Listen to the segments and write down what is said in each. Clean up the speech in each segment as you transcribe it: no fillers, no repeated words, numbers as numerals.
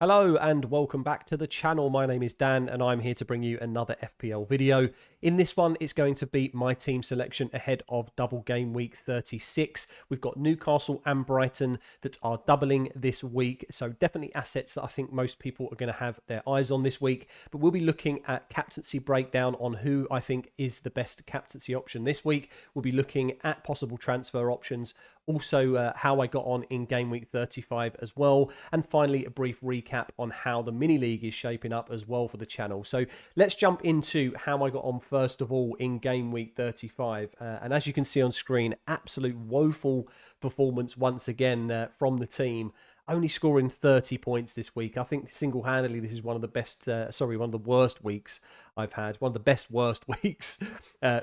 Hello and welcome back to the channel. My name is Dan and I'm here to bring you another FPL video. In this one, it's going to be my team selection ahead of double game week 36. We've got Newcastle and Brighton that are doubling this week. So definitely assets that I think most people are going to have their eyes on this week. But we'll be looking at captaincy breakdown on who I think is the best captaincy option this week. We'll be looking at possible transfer options. Also, how I got on in game week 35 as well. And finally, a brief recap on how the mini league is shaping up as well for the channel. So let's jump into how I got on first of all in game week 35. And as you can see on screen, absolute woeful performance once again from the team. Only scoring 30 points this week. I think single-handedly this is one of the best, one of the worst weeks I've had. One of the best worst weeks.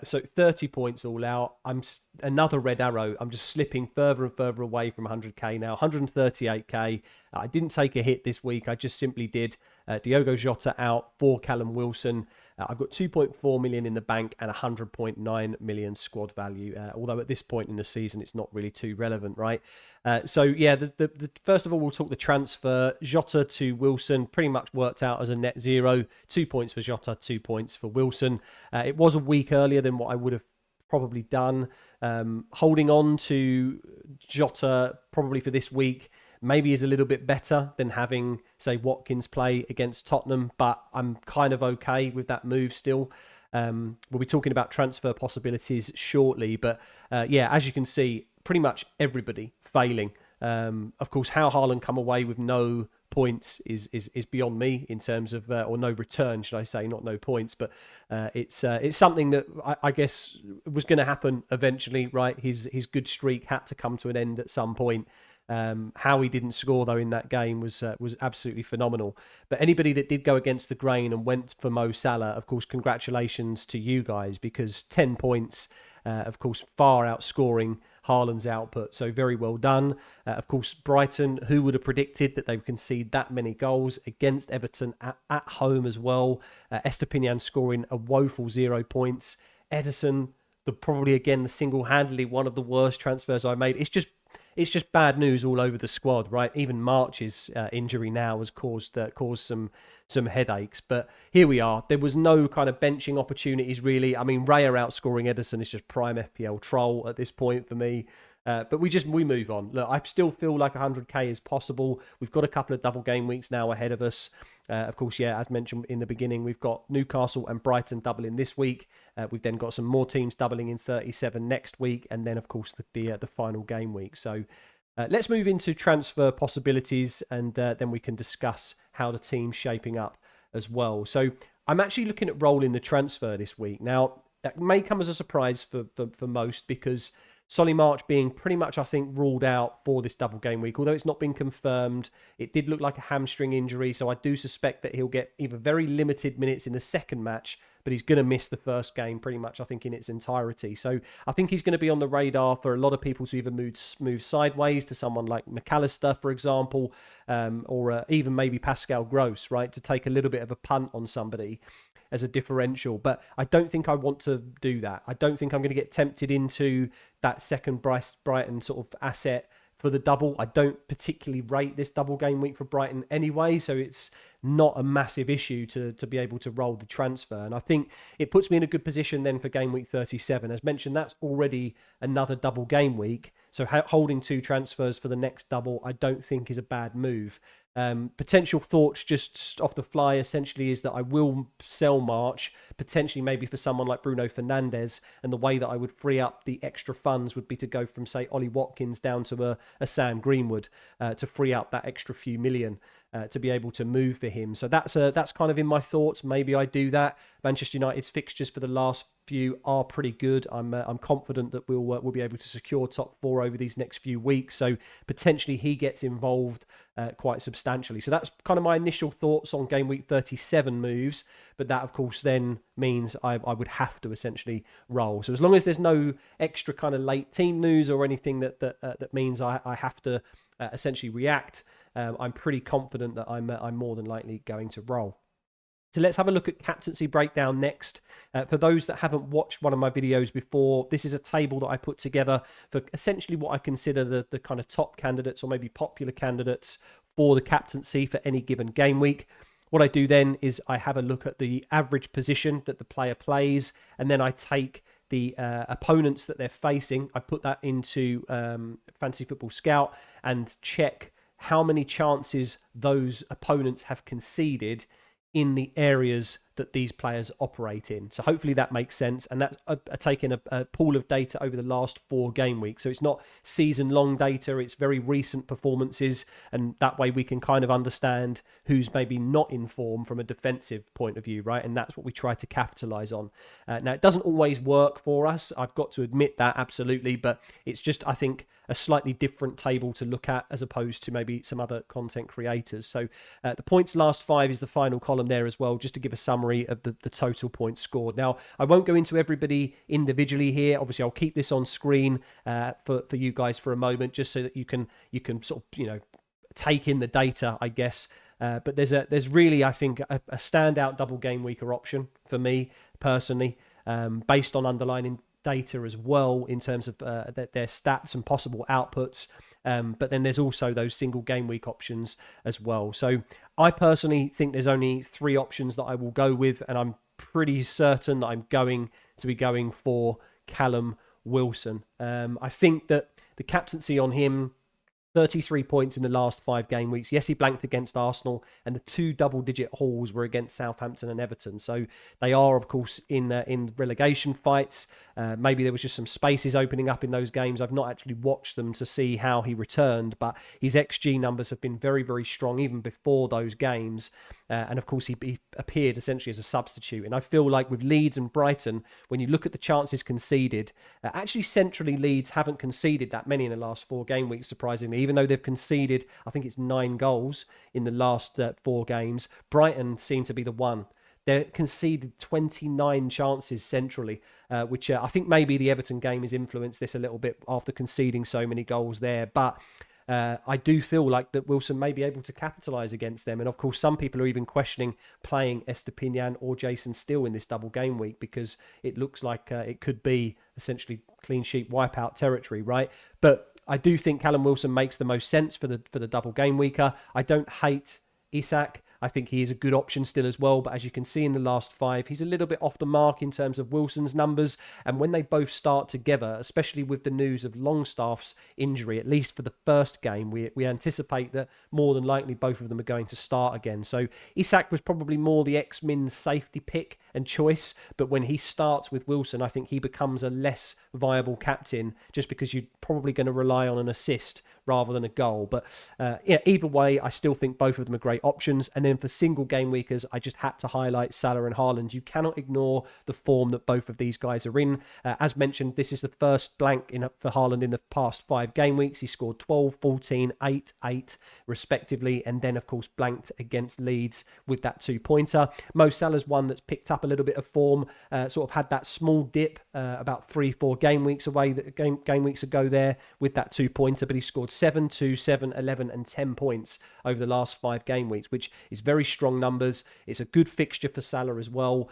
So 30 points all out. Another red arrow. I'm just slipping further and further away from 100k now. 138k. I didn't take a hit this week. I just simply did Diogo Jota out for Callum Wilson. I've got 2.4 million in the bank and 100.9 million squad value. Although at this point in the season, it's not really too relevant, right? So yeah, the first of all, we'll talk the transfer. Jota to Wilson pretty much worked out as a net zero. 2 points for Jota, 2 points for Wilson. It was a week earlier than what I would have probably done. Holding on to Jota probably for this week maybe is a little bit better than having, say, Watkins play against Tottenham, but I'm kind of okay with that move still. We'll be talking about transfer possibilities shortly, but yeah, as you can see, pretty much everybody failing. Of course, how Haaland come away with no points is beyond me in terms of, or no return, should I say, not no points, but it's something that I guess was going to happen eventually, right? His good streak had to come to an end at some point. How he didn't score though in that game was absolutely phenomenal. But anybody that did go against the grain and went for Mo Salah, of course, congratulations to you guys, because 10 points, of course, far outscoring Haaland's output. So very well done. Of course, Brighton, who would have predicted that they would concede that many goals against Everton at home as well. Estepinian scoring a woeful 0 points. Ederson, probably again the single-handedly one of the worst transfers I made. It's just bad news all over the squad, right? Even March's injury now has caused some headaches. But here we are. There was no kind of benching opportunities, really. I mean, Raya outscoring Ederson is just prime FPL troll at this point for me. But we move on. Look, I still feel like 100k is possible. We've got a couple of double game weeks now ahead of us. Of course, yeah, as mentioned in the beginning, we've got Newcastle and Brighton doubling this week. We've then got some more teams doubling in 37 next week. And then, of course, the final game week. So let's move into transfer possibilities, and then we can discuss how the team's shaping up as well. So I'm actually looking at rolling the transfer this week. Now, that may come as a surprise for most, because Solly March being pretty much, I think, ruled out for this double game week. Although it's not been confirmed, it did look like a hamstring injury. So I do suspect that he'll get either very limited minutes in the second match, but he's going to miss the first game pretty much, I think, in its entirety. So I think he's going to be on the radar for a lot of people to either move sideways to someone like McAllister, for example, or even maybe Pascal Gross, right, to take a little bit of a punt on somebody as a differential. But I don't think I want to do that. I don't think I'm going to get tempted into that second Brighton sort of asset for the double. I don't particularly rate this double game week for Brighton anyway, so it's not a massive issue to be able to roll the transfer. And I think it puts me in a good position then for game week 37. As mentioned, that's already another double game week, so holding 2 transfers for the next double I don't think is a bad move. Potential thoughts just off the fly essentially is that I will sell March, potentially maybe for someone like Bruno Fernandes, and the way that I would free up the extra funds would be to go from, say, Ollie Watkins down to a Sam Greenwood to free up that extra few million to be able to move for him. So that's kind of in my thoughts. Maybe I do that. Manchester United's fixtures for the last few are pretty good. I'm confident that we'll be able to secure top 4 over these next few weeks. So potentially he gets involved quite substantially. So that's kind of my initial thoughts on game week 37 moves. But that, of course, then means I would have to essentially roll. So as long as there's no extra kind of late team news or anything that means I have to essentially react, I'm pretty confident that I'm more than likely going to roll. So let's have a look at captaincy breakdown next. For those that haven't watched one of my videos before, this is a table that I put together for essentially what I consider the kind of top candidates or maybe popular candidates for the captaincy for any given game week. What I do then is I have a look at the average position that the player plays, and then I take the opponents that they're facing. I put that into Fantasy Football Scout and check how many chances those opponents have conceded in the areas that these players operate in. So hopefully that makes sense. And that's taking a pool of data over the last 4 game weeks. So it's not season long data, it's very recent performances. And that way we can kind of understand who's maybe not in form from a defensive point of view, right? And that's what we try to capitalize on. Now, it doesn't always work for us. I've got to admit that, absolutely. But it's just, I think, a slightly different table to look at as opposed to maybe some other content creators. So the points last 5 is the final column there as well, just to give a summary of the total points scored. Now, I won't go into everybody individually here. Obviously, I'll keep this on screen for you guys for a moment, just so that you can sort of, take in the data, I guess. But there's really, I think, a standout double game weeker option for me personally, based on underlying data as well in terms of their stats and possible outputs. But then there's also those single game week options as well. So I personally think there's only 3 options that I will go with, and I'm pretty certain that I'm going to be going for Callum Wilson. I think that the captaincy on him, 33 points in the last 5 game weeks. Yes, he blanked against Arsenal, and the 2 double-digit hauls were against Southampton and Everton. So they are, of course, in relegation fights. Maybe there was just some spaces opening up in those games. I've not actually watched them to see how he returned, but his XG numbers have been very, very strong even before those games. And of course, he appeared essentially as a substitute. And I feel like with Leeds and Brighton, when you look at the chances conceded, actually centrally Leeds haven't conceded that many in the last 4 game weeks, surprisingly, even though they've conceded, I think it's 9 goals in the last 4 games. Brighton seem to be the one. They conceded 29 chances centrally, which I think maybe the Everton game has influenced this a little bit after conceding so many goals there. But I do feel like that Wilson may be able to capitalise against them. And of course, some people are even questioning playing Estepinian or Jason Steele in this double game week, because it looks like it could be essentially clean sheet wipeout territory, right? But I do think Callum Wilson makes the most sense for the double game weeker. I don't hate Isak. I think he is a good option still as well. But as you can see in the last 5, he's a little bit off the mark in terms of Wilson's numbers. And when they both start together, especially with the news of Longstaff's injury, at least for the first game, we anticipate that more than likely both of them are going to start again. So Isak was probably more the ex-Min's safety pick and choice. But when he starts with Wilson, I think he becomes a less viable captain, just because you're probably going to rely on an assist rather than a goal. But either way, I still think both of them are great options. And then for single game weekers, I just had to highlight Salah and Haaland. You cannot ignore the form that both of these guys are in. As mentioned, this is the first blank for Haaland in the past 5 game weeks. He scored 12, 14, 8, 8 respectively, and then of course blanked against Leeds with that 2-pointer. Mo Salah's one that's picked up a little bit of form, sort of had that small dip about 3-4 game weeks ago there with that 2-pointer, but he scored 7, 2, 7, 11 and 10 points over the last 5 game weeks, which is very strong numbers. It's a good fixture for Salah as well.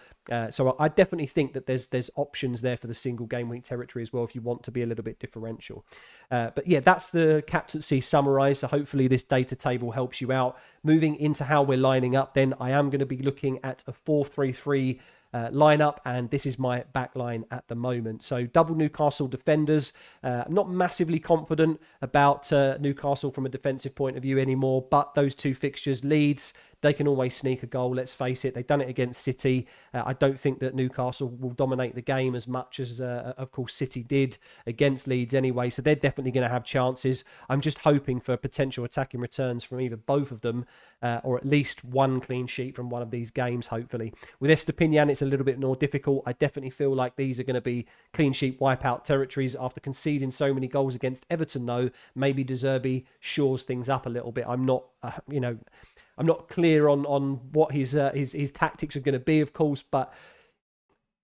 So I definitely think that there's options there for the single game week territory as well if you want to be a little bit differential. But yeah, that's the captaincy summarised. So hopefully this data table helps you out. Moving into how we're lining up, then I am going to be looking at a 4-3-3 lineup, and this is my back line at the moment. So double Newcastle defenders. I'm not massively confident about Newcastle from a defensive point of view anymore, but those 2 fixtures, Leeds, they can always sneak a goal, let's face it. They've done it against City. I don't think that Newcastle will dominate the game as much as, of course, City did against Leeds anyway. So they're definitely going to have chances. I'm just hoping for potential attacking returns from either both of them, or at least one clean sheet from one of these games, hopefully. With Estepinian, it's a little bit more difficult. I definitely feel like these are going to be clean sheet wipeout territories. After conceding so many goals against Everton, though, maybe De Zerbi shores things up a little bit. I'm not, I'm not clear on what his tactics are going to be, of course, but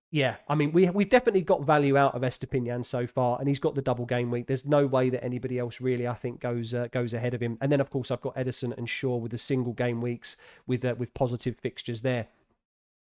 yeah, I mean, we've definitely got value out of Estepinian so far, and he's got the double game week. There's no way that anybody else really, I think, goes ahead of him. And then, of course, I've got Ederson and Shaw with the single game weeks with positive fixtures there.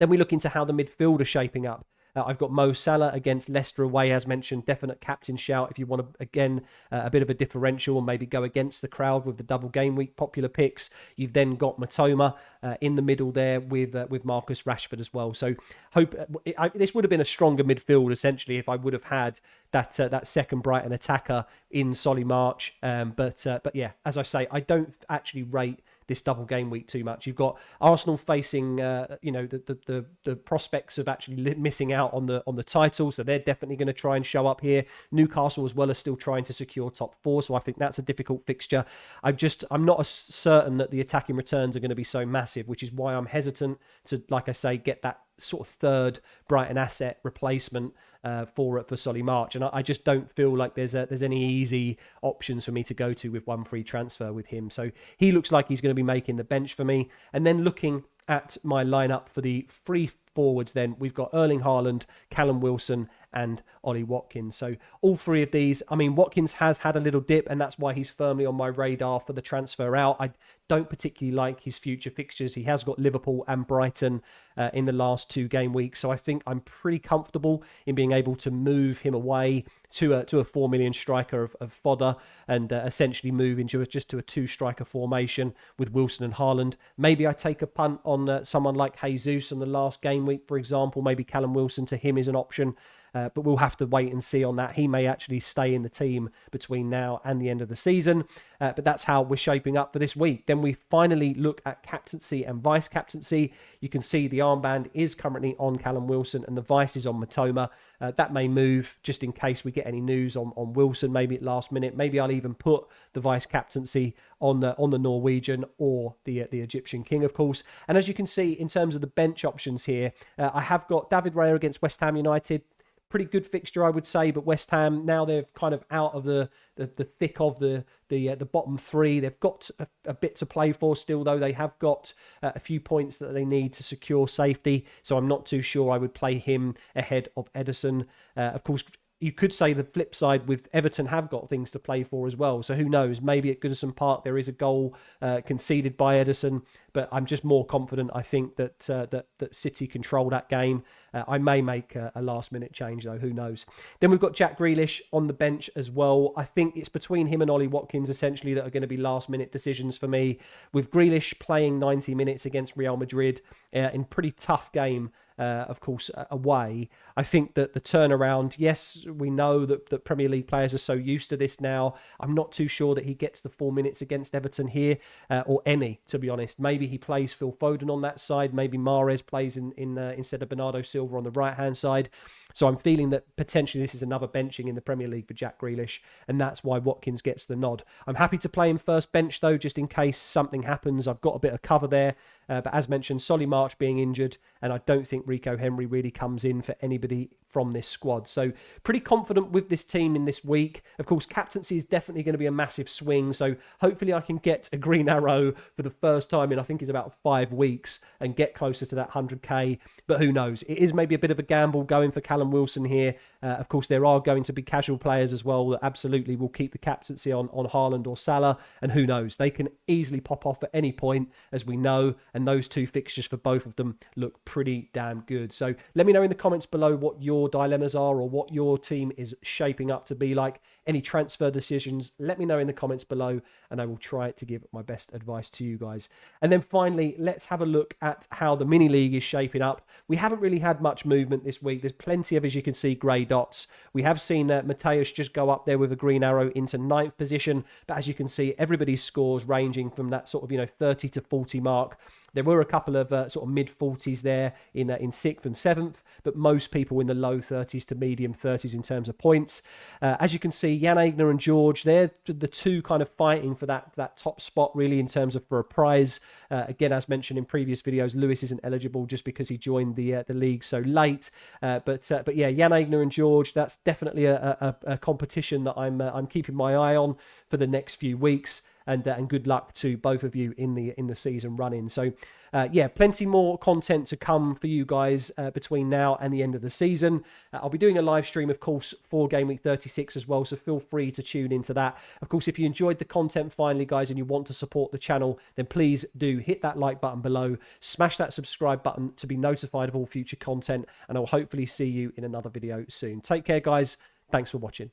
Then we look into how the midfield are shaping up. I've got Mo Salah against Leicester away, as mentioned, definite captain shout if you want to, again, a bit of a differential and maybe go against the crowd with the double game week popular picks. You've then got Matoma in the middle there with Marcus Rashford as well. So this would have been a stronger midfield essentially if I would have had that second Brighton attacker in Solly March. But yeah, as I say, I don't actually rate this double game week too much. You've got Arsenal facing, the prospects of actually missing out on the title, so they're definitely going to try and show up here. Newcastle as well are still trying to secure top four, so I think that's a difficult fixture. I'm not as certain that the attacking returns are going to be so massive, which is why I'm hesitant to, like I say, get that sort of third Brighton asset replacement for Solly March, and I just don't feel like there's any easy options for me to go to with one free transfer with him. So he looks like he's going to be making the bench for me. And then looking at my lineup for the free forwards, then we've got Erling Haaland, Callum Wilson, and Ollie Watkins. So all three of these, I mean, Watkins has had a little dip, and that's why he's firmly on my radar for the transfer out. I don't particularly like his future fixtures. He has got Liverpool and Brighton in the last 2 game weeks, so I think I'm pretty comfortable in being able to move him away to a 4 million striker of fodder and essentially move into just to a 2-striker formation with Wilson and Haaland. Maybe I take a punt on someone like Jesus in the last game week, for example. Maybe Callum Wilson to him is an option. But we'll have to wait and see on that. He may actually stay in the team between now and the end of the season. But that's how we're shaping up for this week. Then we finally look at captaincy and vice captaincy. You can see the armband is currently on Callum Wilson and the vice is on Matoma. That may move just in case we get any news on Wilson, maybe at last minute. Maybe I'll even put the vice captaincy on the Norwegian or the Egyptian king, of course. And as you can see, in terms of the bench options here, I have got David Raya against West Ham United. Pretty good fixture, I would say, but West Ham, now they're kind of out of the thick of the bottom 3. They've got a bit to play for still, though. They have got a few points that they need to secure safety, so I'm not too sure I would play him ahead of Ederson. Of course, you could say the flip side with Everton have got things to play for as well. So who knows? Maybe at Goodison Park there is a goal conceded by Ederson, but I'm just more confident. I think that City control that game. I may make a last-minute change though. Who knows? Then we've got Jack Grealish on the bench as well. I think it's between him and Ollie Watkins essentially that are going to be last-minute decisions for me. With Grealish playing 90 minutes against Real Madrid in pretty tough game. Of course, away. I think that the turnaround, yes, we know that Premier League players are so used to this now. I'm not too sure that he gets the 4 minutes against Everton here, or any, to be honest. Maybe he plays Phil Foden on that side. Maybe Mahrez plays in instead of Bernardo Silva on the right-hand side. So I'm feeling that potentially this is another benching in the Premier League for Jack Grealish, and that's why Watkins gets the nod. I'm happy to play him first bench, though, just in case something happens. I've got a bit of cover there. But as mentioned, Solly March being injured, and I don't think Rico Henry really comes in for anybody from this squad. So pretty confident with this team in this week. Of course, captaincy is definitely going to be a massive swing, so hopefully I can get a green arrow for the first time in I think it's about 5 weeks and get closer to that 100k, but who knows? It is maybe a bit of a gamble going for Callum Wilson here. Of course, there are going to be casual players as well that absolutely will keep the captaincy on Haaland or Salah, and who knows? They can easily pop off at any point, as we know, and those 2 fixtures for both of them look pretty damn good. So let me know in the comments below what your dilemmas are or what your team is shaping up to be like. Any transfer decisions, let me know in the comments below, and I will try to give my best advice to you guys. And then finally, let's have a look at how the mini league is shaping up. We haven't really had much movement this week. There's plenty of, as you can see, grey dots. We have seen Mateus just go up there with a green arrow into 9th position, but as you can see, everybody's scores ranging from that sort of 30 to 40 mark. There were a couple of sort of mid-40s there in 6th and 7th, but most people in the low 30s to medium 30s in terms of points. As you can see, Jan Aigner and George, they're the 2 kind of fighting for that top spot, really, in terms of for a prize. Again, as mentioned in previous videos, Lewis isn't eligible just because he joined the league so late. But yeah, Jan Aigner and George, that's definitely a competition that I'm keeping my eye on for the next few weeks. And good luck to both of you in the season running. So yeah, plenty more content to come for you guys between now and the end of the season. I'll be doing a live stream, of course, for Game Week 36 as well, so feel free to tune into that. Of course, if you enjoyed the content finally, guys, and you want to support the channel, then please do hit that like button below, smash that subscribe button to be notified of all future content, and I'll hopefully see you in another video soon. Take care, guys. Thanks for watching.